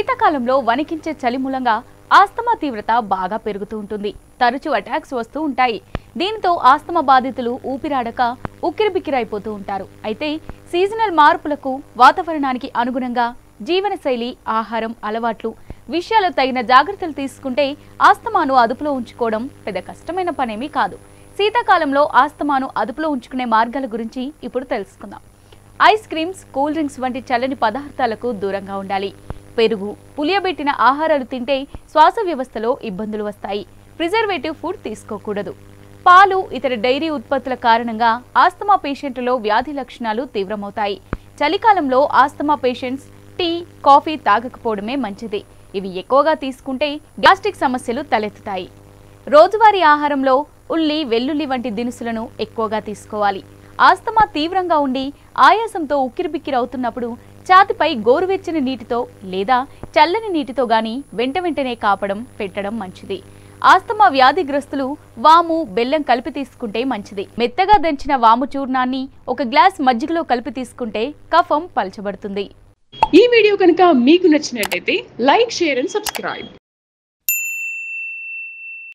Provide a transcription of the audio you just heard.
శీతాకాలంలో వణికించే చలి మూలంగా ఆస్తమా తీవ్రత బాగా పెరుగుతూ ఉంటుంది. తరచూ అటాక్స్ వస్తూ ఉంటాయి. దీంతో ఆస్తమా బాధితులు ఊపిరాడక ఉక్కిరిబిక్కిరైపోతూ ఉంటారు. అయితే సీజనల్ మార్పులకు, వాతావరణానికి అనుగుణంగా జీవనశైలి, ఆహారం అలవాట్లు విషయాలు తగిన జాగ్రత్తలు తీసుకుంటే ఆస్తమాను అదుపులో ఉంచుకోవడం పెద్ద కష్టమైన పనేమీ కాదు. శీతాకాలంలో ఆస్తమాను అదుపులో ఉంచుకునే మార్గాల గురించి ఇప్పుడు తెలుసుకుందాం. ఐస్ క్రీమ్స్, కూల్ డ్రింక్స్ వంటి చల్లని పదార్థాలకు దూరంగా ఉండాలి. పెరుగు, పులియబెట్టిన ఆహారాలు తింటే శ్వాస వ్యవస్థలో ఇబ్బందులు వస్తాయి. ప్రిజర్వేటివ్ ఫుడ్ తీసుకోకూడదు. పాలు, ఇతర డైరీ ఉత్పత్తుల కారణంగా ఆస్తమా పేషెంట్లలో వ్యాధి లక్షణాలు తీవ్రమవుతాయి. చలికాలంలో ఆస్తమా పేషెంట్స్ టీ, కాఫీ తాగకపోవడమే మంచిది. ఇవి ఎక్కువగా తీసుకుంటే గ్యాస్ట్రిక్ సమస్యలు తలెత్తుతాయి. రోజువారీ ఆహారంలో ఉల్లి, వెల్లుల్లి వంటి దినుసులను ఎక్కువగా తీసుకోవాలి. ఆస్తమా తీవ్రంగా ఉండి ఆయాసంతో ఉక్కిరిబిక్కిరవుతున్నప్పుడు ఛాతిపై గోరువెచ్చని నీటితో లేదా చల్లని నీటితో గాని వెంటనే కాపడం, పెట్టడం మంచిది. ఆస్తమా వ్యాధిగ్రస్తులు వాము, బెల్లం కలిపి తీసుకుంటే మంచిది. మెత్తగా దంచిన వాము చూర్ణాన్ని ఒక గ్లాస్ మజ్జిగలో కలిపి తీసుకుంటే కఫం పలచబడుతుంది. ఈ వీడియో కనుక మీకు నచ్చినట్లయితే లైక్, షేర్ అండ్ సబ్స్క్రైబ్.